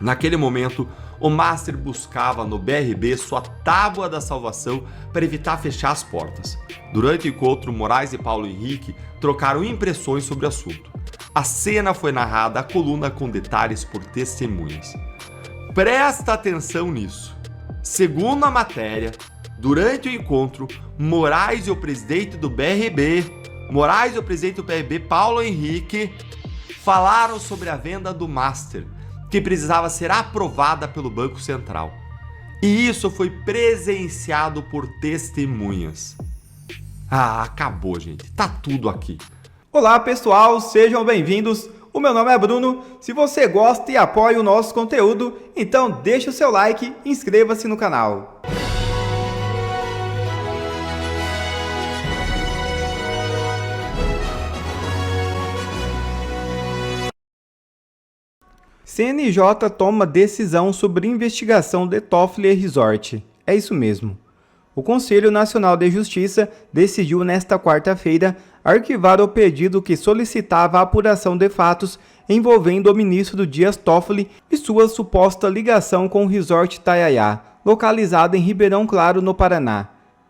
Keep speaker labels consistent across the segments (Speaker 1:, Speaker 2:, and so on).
Speaker 1: Naquele momento, o Master buscava no BRB sua tábua da salvação para evitar fechar as portas. Durante o encontro, Moraes e Paulo Henrique trocaram impressões sobre o assunto. A cena foi narrada à coluna com detalhes por testemunhas. Presta atenção nisso. Segundo a matéria, durante o encontro, Moraes e o presidente do BRB, Paulo Henrique, falaram sobre a venda do Master, que precisava ser aprovada pelo Banco Central. E isso foi presenciado por testemunhas. Ah, acabou, gente. Tá tudo aqui.
Speaker 2: Olá, pessoal. Sejam bem-vindos. O meu nome é Bruno. Se você gosta e apoia o nosso conteúdo, então deixa o seu like e inscreva-se no canal. CNJ toma decisão sobre investigação de Toffler Resort. É isso mesmo. O Conselho Nacional de Justiça decidiu nesta quarta-feira arquivar o pedido que solicitava a apuração de fatos envolvendo o ministro Dias Toffoli e sua suposta ligação com o Resort Taiaiá, localizado em Ribeirão Claro, no Paraná.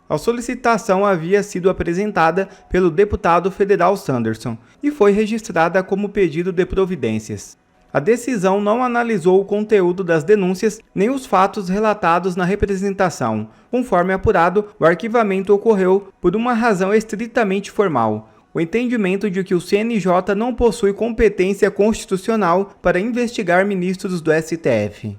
Speaker 2: A solicitação havia sido apresentada pelo deputado federal Sanderson e foi registrada como pedido de providências. A decisão não analisou o conteúdo das denúncias nem os fatos relatados na representação. Conforme apurado, o arquivamento ocorreu por uma razão estritamente formal: o entendimento de que o CNJ não possui competência constitucional para investigar ministros do STF.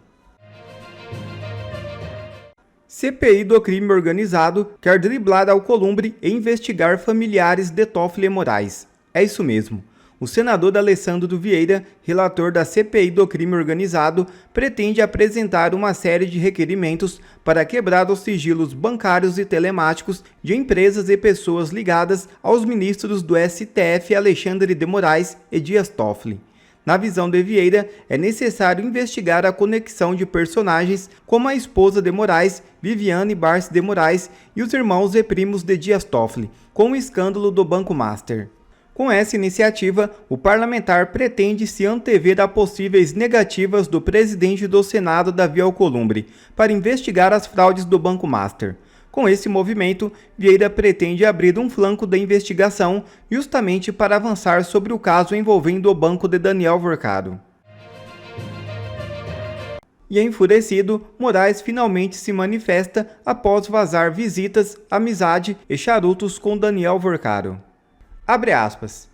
Speaker 2: CPI do crime organizado quer driblar Alcolumbre e investigar familiares de Toffoli Moraes. É isso mesmo. O senador Alessandro Vieira, relator da CPI do crime organizado, pretende apresentar uma série de requerimentos para quebrar os sigilos bancários e telemáticos de empresas e pessoas ligadas aos ministros do STF Alexandre de Moraes e Dias Toffoli. Na visão de Vieira, é necessário investigar a conexão de personagens como a esposa de Moraes, Viviane Barce de Moraes, e os irmãos e primos de Dias Toffoli, com o escândalo do Banco Master. Com essa iniciativa, o parlamentar pretende se antever a possíveis negativas do presidente do Senado, Davi Alcolumbre, para investigar as fraudes do Banco Master. Com esse movimento, Vieira pretende abrir um flanco da investigação justamente para avançar sobre o caso envolvendo o banco de Daniel Vorcado. E enfurecido, Moraes finalmente se manifesta após vazar visitas, amizade e charutos com Daniel Vorcado. Abre aspas.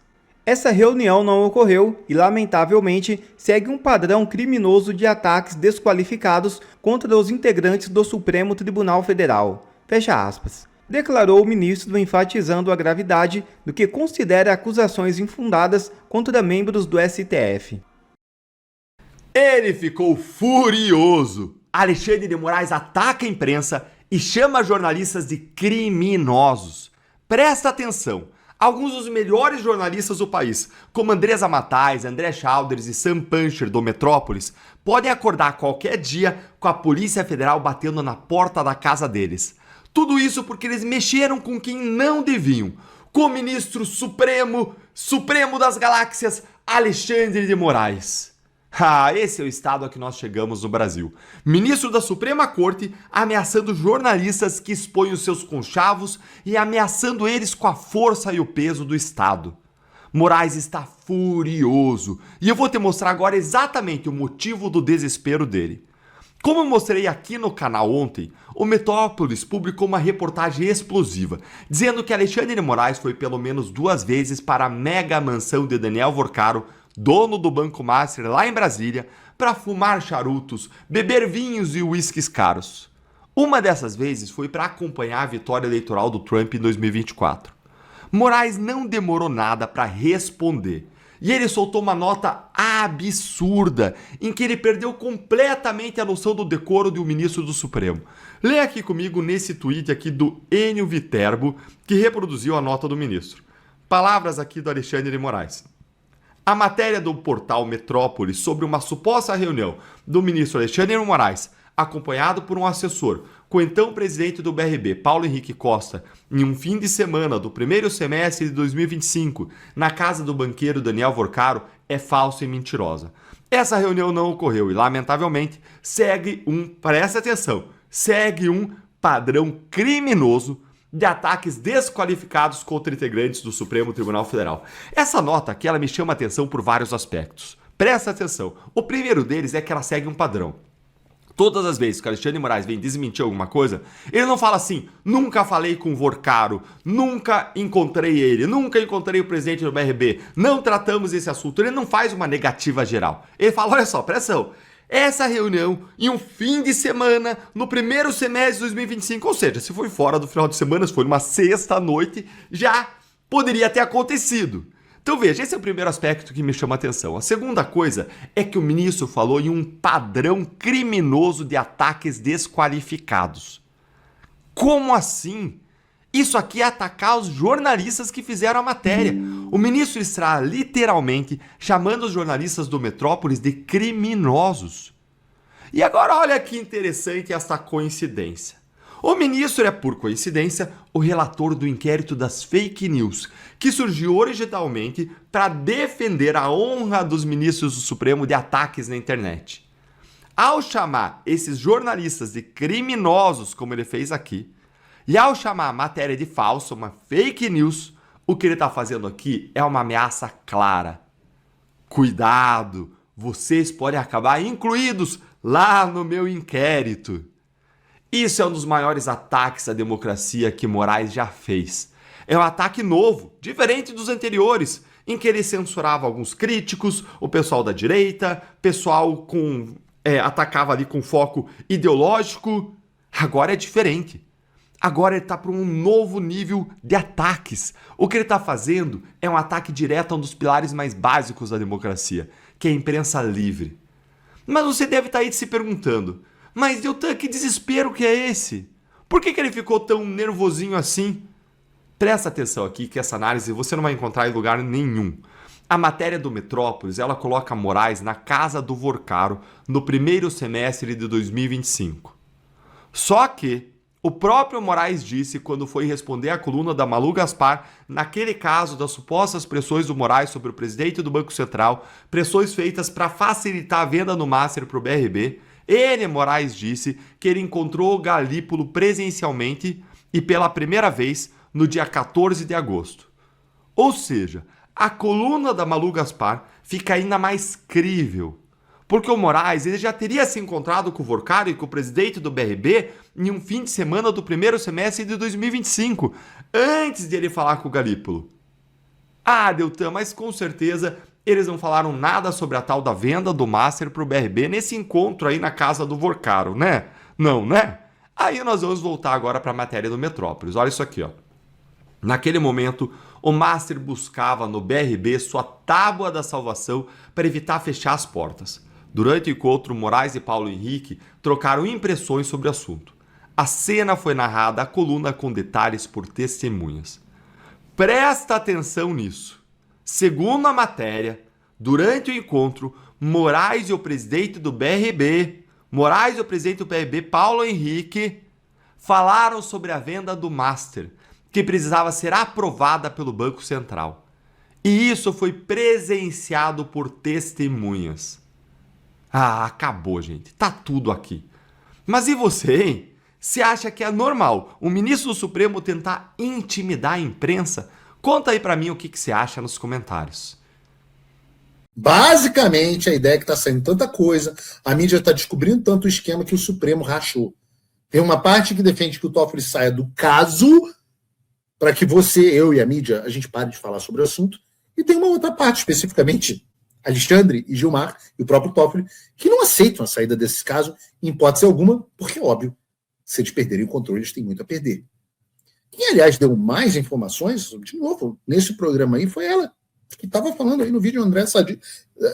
Speaker 2: Essa reunião não ocorreu e, lamentavelmente, segue um padrão criminoso de ataques desqualificados contra os integrantes do Supremo Tribunal Federal. Fecha aspas. Declarou o ministro, enfatizando a gravidade do que considera acusações infundadas contra membros do STF.
Speaker 1: Ele ficou furioso. Alexandre de Moraes ataca a imprensa e chama jornalistas de criminosos. Presta atenção. Alguns dos melhores jornalistas do país, como Andresa Matais, André Chalders e Sam Puncher do Metrópolis, podem acordar qualquer dia com a Polícia Federal batendo na porta da casa deles. Tudo isso porque eles mexeram com quem não deviam, com o ministro Supremo das Galáxias, Alexandre de Moraes. Ah, esse é o estado a que nós chegamos no Brasil. Ministro da Suprema Corte ameaçando jornalistas que expõem os seus conchavos e ameaçando eles com a força e o peso do Estado. Moraes está furioso e eu vou te mostrar agora exatamente o motivo do desespero dele. Como eu mostrei aqui no canal ontem, o Metrópolis publicou uma reportagem explosiva, dizendo que Alexandre de Moraes foi pelo menos 2 vezes para a mega mansão de Daniel Vorcado, dono do Banco Master lá em Brasília, para fumar charutos, beber vinhos e uísques caros. Uma dessas vezes foi para acompanhar a vitória eleitoral do Trump em 2024. Moraes não demorou nada para responder. E ele soltou uma nota absurda, em que ele perdeu completamente a noção do decoro de um ministro do Supremo. Leia aqui comigo nesse tweet aqui do Enio Viterbo, que reproduziu a nota do ministro. Palavras aqui do Alexandre de Moraes. A matéria do portal Metrópolis sobre uma suposta reunião do ministro Alexandre de Moraes, acompanhado por um assessor, com o então presidente do BRB, Paulo Henrique Costa, em um fim de semana do primeiro semestre de 2025, na casa do banqueiro Daniel Vorcado, é falsa e mentirosa. Essa reunião não ocorreu e, lamentavelmente, presta atenção, segue um padrão criminoso de ataques desqualificados contra integrantes do Supremo Tribunal Federal. Essa nota aqui, ela me chama a atenção por vários aspectos. Presta atenção. O primeiro deles é que ela segue um padrão. Todas as vezes que o Alexandre de Moraes vem desmentir alguma coisa, ele não fala assim, nunca falei com o Vorcaro, nunca encontrei ele, nunca encontrei o presidente do BRB, não tratamos esse assunto. Ele não faz uma negativa geral. Ele fala, olha só, presta atenção, essa reunião em um fim de semana, no primeiro semestre de 2025, ou seja, se foi fora do final de semana, se foi numa sexta-noite, já poderia ter acontecido. Então veja, esse é o primeiro aspecto que me chama a atenção. A segunda coisa é que o ministro falou em um padrão criminoso de ataques desqualificados. Como assim? Isso aqui é atacar os jornalistas que fizeram a matéria. O ministro está literalmente chamando os jornalistas do Metrópolis de criminosos. E agora olha que interessante essa coincidência. O ministro é, por coincidência, o relator do inquérito das fake news, que surgiu originalmente para defender a honra dos ministros do Supremo de ataques na internet. Ao chamar esses jornalistas de criminosos, como ele fez aqui, e ao chamar a matéria de falsa, uma fake news, o que ele está fazendo aqui é uma ameaça clara. Cuidado, vocês podem acabar incluídos lá no meu inquérito. Isso é um dos maiores ataques à democracia que Moraes já fez. É um ataque novo, diferente dos anteriores, em que ele censurava alguns críticos, o pessoal da direita, pessoal atacava ali com foco ideológico. Agora é diferente. Agora ele está para um novo nível de ataques. O que ele está fazendo é um ataque direto a um dos pilares mais básicos da democracia, que é a imprensa livre. Mas você deve estar aí se perguntando, mas Deltan, que desespero que é esse? Por que ele ficou tão nervosinho assim? Presta atenção aqui que essa análise você não vai encontrar em lugar nenhum. A matéria do Metrópolis, ela coloca Moraes na casa do Vorcaro no primeiro semestre de 2025. Só que o próprio Moraes disse, quando foi responder à coluna da Malu Gaspar, naquele caso das supostas pressões do Moraes sobre o presidente do Banco Central, pressões feitas para facilitar a venda no Master para o BRB, ele, Moraes, disse que ele encontrou o Galípolo presencialmente e pela primeira vez no dia 14 de agosto. Ou seja, a coluna da Malu Gaspar fica ainda mais crível, porque o Moraes ele já teria se encontrado com o Vorcaro e com o presidente do BRB em um fim de semana do primeiro semestre de 2025, antes de ele falar com o Galípolo. Ah, Deltan, mas com certeza eles não falaram nada sobre a tal da venda do Master para o BRB nesse encontro aí na casa do Vorcaro, né? Não, né? Aí nós vamos voltar agora para a matéria do Metrópolis. Olha isso aqui, ó. Naquele momento, o Master buscava no BRB sua tábua da salvação para evitar fechar as portas. Durante o encontro, Moraes e Paulo Henrique trocaram impressões sobre o assunto. A cena foi narrada à coluna com detalhes por testemunhas. Presta atenção nisso. Segundo a matéria, durante o encontro, Moraes e o presidente do BRB, Paulo Henrique, falaram sobre a venda do Master, que precisava ser aprovada pelo Banco Central. E isso foi presenciado por testemunhas. Ah, acabou, gente. Tá tudo aqui. Mas e você, hein? Você acha que é normal o ministro do Supremo tentar intimidar a imprensa? Conta aí pra mim o que você acha nos comentários.
Speaker 3: Basicamente, a ideia é que está saindo tanta coisa, a mídia está descobrindo tanto o esquema que o Supremo rachou. Tem uma parte que defende que o Toffoli saia do caso para que você, eu e a mídia, a gente pare de falar sobre o assunto. E tem uma outra parte, especificamente Alexandre e Gilmar e o próprio Toffoli, que não aceitam a saída desse caso em hipótese alguma, porque, óbvio, se eles perderem o controle, eles têm muito a perder. Quem, aliás, deu mais informações, de novo, nesse programa aí, foi ela, que estava falando aí no vídeo, André Sadi.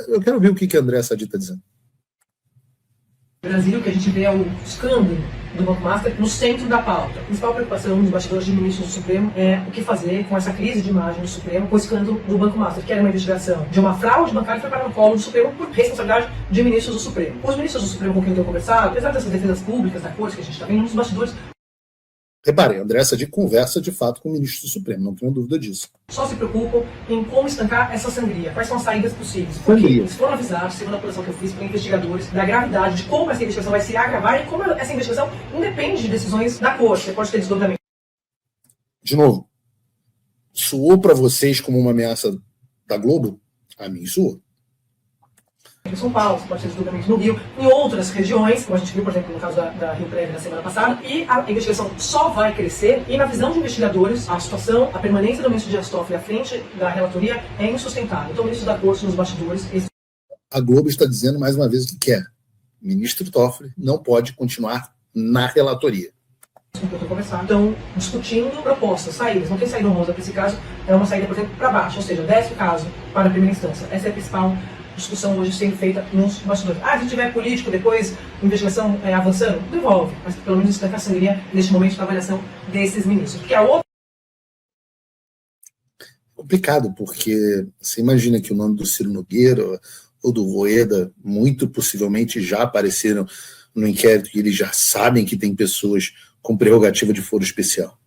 Speaker 3: Eu quero ver o que a André Sadi está dizendo.
Speaker 4: Brasil, que a gente vê o escândalo do Banco Master no centro da pauta. A principal preocupação dos bastidores de ministros do Supremo é o que fazer com essa crise de imagem do Supremo, com o escândalo do Banco Master, que era uma investigação de uma fraude bancária que foi para o colo do Supremo por responsabilidade de ministros do Supremo. Os ministros do Supremo com quem eu tenho conversado, apesar dessas defesas públicas da corte que a gente está vendo, nos bastidores
Speaker 3: Repare, André Sadi conversa de fato com o ministro do Supremo, não tenho dúvida disso.
Speaker 4: Só se preocupam em como estancar essa sangria. Quais são as saídas possíveis? Porque eles foram avisados, segundo a apuração que eu fiz, para investigadores, da gravidade de como essa investigação vai se agravar e como essa investigação independe de decisões da corte. Você pode ter desdobramento.
Speaker 3: De novo, soou para vocês como uma ameaça da Globo? A mim soou.
Speaker 4: Em São Paulo, você pode ter desdobramento no Rio, em outras regiões, como a gente viu, por exemplo, no caso da Rio Prev na semana passada, e a investigação só vai crescer, e na visão de investigadores, a situação, a permanência do ministro Dias Toffoli à frente da relatoria é insustentável. Então, o ministro da Corte, nos bastidores...
Speaker 3: A Globo está dizendo mais uma vez o que quer. O ministro Toffoli não pode continuar na relatoria.
Speaker 4: Estão discutindo propostas, saídas. Não tem saída honrosa para esse caso, é uma saída, por exemplo, para baixo, ou seja, desce o caso para a primeira instância. Essa é a principal discussão hoje sendo feita nos bastidores. Se tiver político, depois investigação avançando, devolve. Mas pelo menos estancar a sangria neste momento da avaliação desses ministros. Porque a outra...
Speaker 3: Complicado, porque você imagina que o nome do Ciro Nogueira ou do Rueda, muito possivelmente já apareceram no inquérito e eles já sabem que tem pessoas com prerrogativa de foro especial.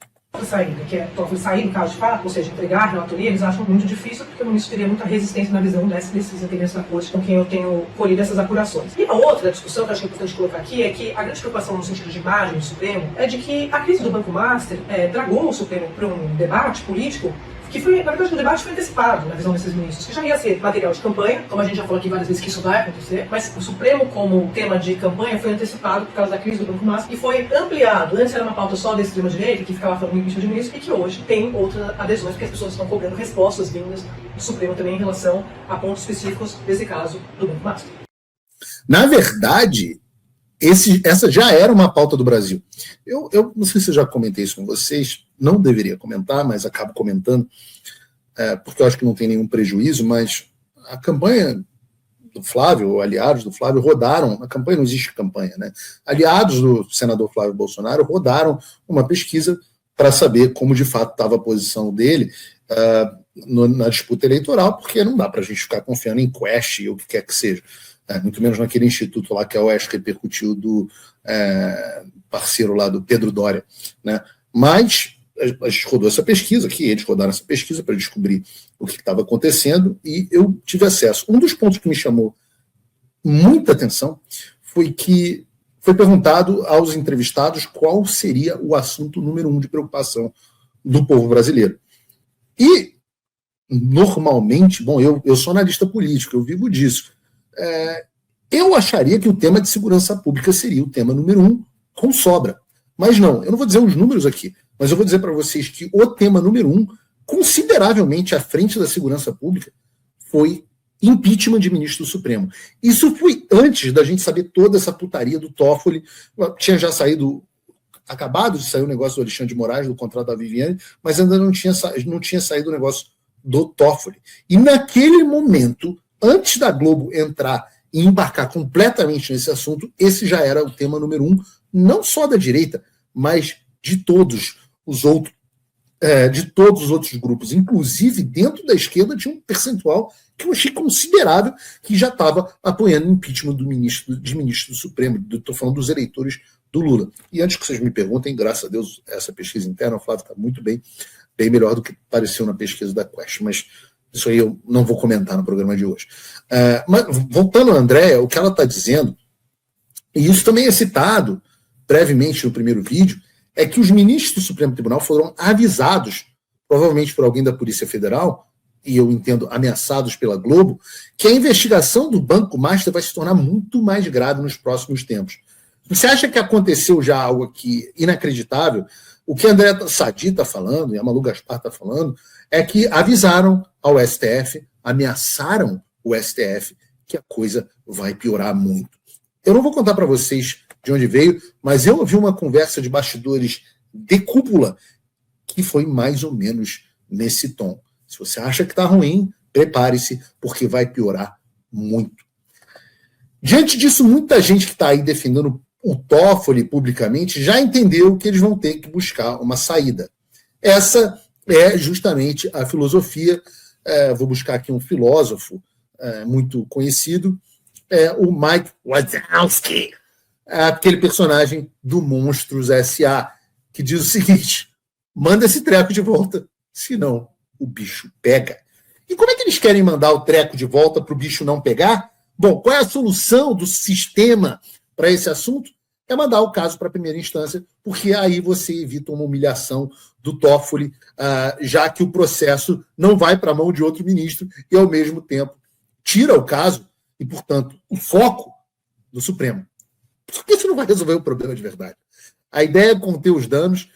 Speaker 4: Saída, que é Toffoli sair do caso de fato, ou seja, entregar a relatoria, eles acham muito difícil, porque o ministro teria muita resistência na visão desses integrantes da corte com quem eu tenho colhido essas apurações. E a outra discussão que eu acho que é importante colocar aqui é que a grande preocupação no sentido de imagem do Supremo é de que a crise do Banco Master dragou o Supremo para um debate político que foi, na verdade, o debate foi antecipado na visão desses ministros, que já ia ser material de campanha, como a gente já falou aqui várias vezes que isso vai acontecer, mas o Supremo como tema de campanha foi antecipado por causa da crise do Banco Master e foi ampliado. Antes era uma pauta só da extrema-direita, que ficava falando em impeachment de ministro, e que hoje tem outras adesões, porque as pessoas estão cobrando respostas vindas do Supremo também em relação a pontos específicos desse caso do Banco Master.
Speaker 3: Na verdade, essa já era uma pauta do Brasil. Eu não sei se eu já comentei isso com vocês, não deveria comentar, mas acabo comentando, porque eu acho que não tem nenhum prejuízo, mas a campanha do Flávio, aliados do Flávio, rodaram, a campanha não existe campanha, né? Aliados do senador Flávio Bolsonaro rodaram uma pesquisa para saber como de fato estava a posição dele na disputa eleitoral, porque não dá para a gente ficar confiando em Quest ou o que quer que seja. Muito menos naquele instituto lá que a UESC repercutiu do parceiro lá do Pedro Doria, né? Mas a gente rodou essa pesquisa, que eles rodaram essa pesquisa para descobrir o que estava acontecendo e eu tive acesso. Um dos pontos que me chamou muita atenção foi que foi perguntado aos entrevistados qual seria o assunto número 1 de preocupação do povo brasileiro. E, normalmente, bom, eu sou analista político, eu vivo disso, eu acharia que o tema de segurança pública seria o tema número 1, com sobra. Mas não, eu não vou dizer os números aqui, mas eu vou dizer para vocês que o tema número 1, consideravelmente à frente da segurança pública, foi impeachment de ministro do Supremo. Isso foi antes da gente saber toda essa putaria do Toffoli. Tinha já acabado de sair o negócio do Alexandre de Moraes, do contrato da Viviane, mas ainda não tinha saído o negócio do Toffoli. E naquele momento, antes da Globo entrar e embarcar completamente nesse assunto, esse já era o tema número 1, não só da direita, mas de todos os outros grupos, inclusive dentro da esquerda tinha um percentual que eu achei considerável que já estava apoiando o impeachment de ministro do Supremo. Estou falando dos eleitores do Lula. E antes que vocês me perguntem, graças a Deus, essa pesquisa interna, o Flávio está muito bem melhor do que pareceu na pesquisa da Quest, mas isso aí eu não vou comentar no programa de hoje. Mas voltando a Andréa, o que ela está dizendo, e isso também é citado brevemente no primeiro vídeo, é que os ministros do Supremo Tribunal foram avisados, provavelmente por alguém da Polícia Federal, e eu entendo ameaçados pela Globo, que a investigação do Banco Master vai se tornar muito mais grave nos próximos tempos. Você acha que aconteceu já algo aqui inacreditável? O que a André Sadi está falando, e a Malu Gaspar está falando, é que avisaram ao STF, ameaçaram o STF, que a coisa vai piorar muito. Eu não vou contar para vocês de onde veio, mas eu ouvi uma conversa de bastidores de cúpula que foi mais ou menos nesse tom. Se você acha que está ruim, prepare-se, porque vai piorar muito. Diante disso, muita gente que está aí defendendo o Toffoli publicamente já entendeu que eles vão ter que buscar uma saída. Essa é justamente a filosofia, vou buscar aqui um filósofo muito conhecido, o Mike Wazowski, aquele personagem do Monstros S.A., que diz o seguinte: manda esse treco de volta, senão o bicho pega. E como é que eles querem mandar o treco de volta para o bicho não pegar? Bom, qual é a solução do sistema para esse assunto? É mandar o caso para a primeira instância, porque aí você evita uma humilhação do Toffoli, já que o processo não vai para a mão de outro ministro e, ao mesmo tempo, tira o caso e, portanto, o foco do Supremo. Porque isso não vai resolver o problema de verdade. A ideia é conter os danos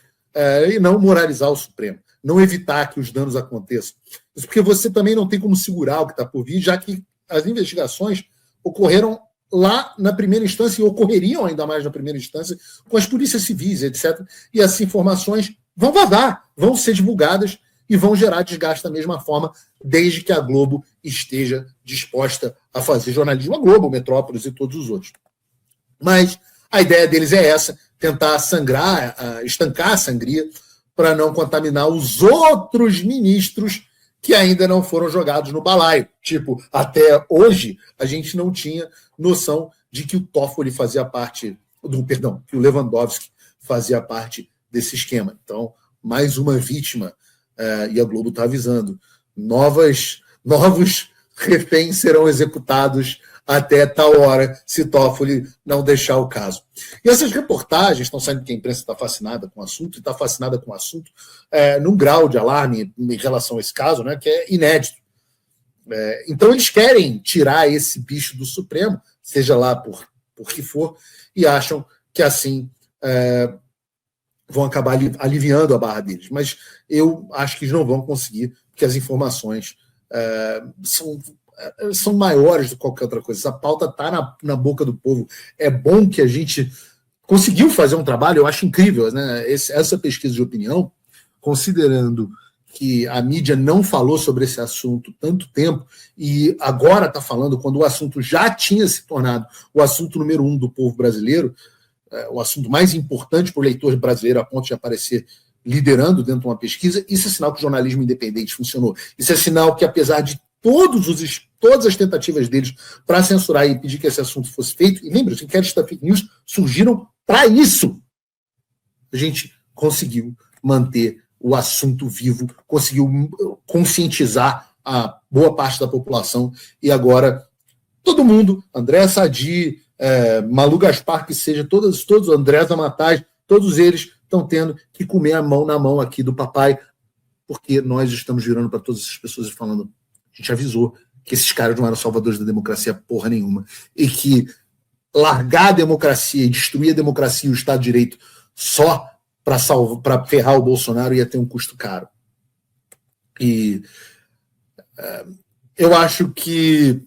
Speaker 3: e não moralizar o Supremo, não evitar que os danos aconteçam. Isso porque você também não tem como segurar o que está por vir, já que as investigações ocorreram lá na primeira instância e ocorreriam ainda mais na primeira instância com as polícias civis, etc. E essas informações vão vazar, vão ser divulgadas e vão gerar desgaste da mesma forma, desde que a Globo esteja disposta a fazer jornalismo. A Globo, Metrópolis e todos os outros. Mas a ideia deles é essa, tentar sangrar, estancar a sangria para não contaminar os outros ministros que ainda não foram jogados no balaio. Tipo, até hoje, a gente não tinha noção de que o Toffoli fazia parte, que o Lewandowski fazia parte desse esquema. Então, mais uma vítima, e a Globo está avisando, novos reféns serão executados até tal hora, se Toffoli não deixar o caso. E essas reportagens estão saindo que a imprensa está fascinada com o assunto, e está fascinada com o assunto num grau de alarme em relação a esse caso, né, que é inédito. Então eles querem tirar esse bicho do Supremo, seja lá por que for, e acham que assim vão acabar aliviando a barra deles. Mas eu acho que eles não vão conseguir, porque as informações são maiores do que qualquer outra coisa. Essa pauta está na boca do povo. É bom que a gente conseguiu fazer um trabalho, eu acho incrível, né? Essa pesquisa de opinião, considerando que a mídia não falou sobre esse assunto tanto tempo e agora está falando quando o assunto já tinha se tornado o assunto número 1 do povo brasileiro, o assunto mais importante para o leitor brasileiro a ponto de aparecer liderando dentro de uma pesquisa. Isso é sinal que o jornalismo independente funcionou. Isso é sinal que, apesar de todas as tentativas deles para censurar e pedir que esse assunto fosse feito, e lembra, os inquéritos da fake news surgiram para isso. A gente conseguiu manter o assunto vivo, conseguiu conscientizar a boa parte da população, e agora todo mundo, André Sadi, Malu Gaspar, que seja, todos André Zamatais, todos eles estão tendo que comer a mão na mão aqui do papai, porque nós estamos virando para todas essas pessoas e falando: a gente avisou que esses caras não eram salvadores da democracia porra nenhuma, e que largar a democracia e destruir a democracia e o Estado de Direito só para ferrar o Bolsonaro ia ter um custo caro. E eu acho que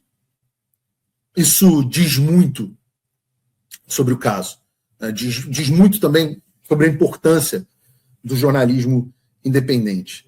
Speaker 3: isso diz muito sobre o caso. Diz muito também sobre a importância do jornalismo independente.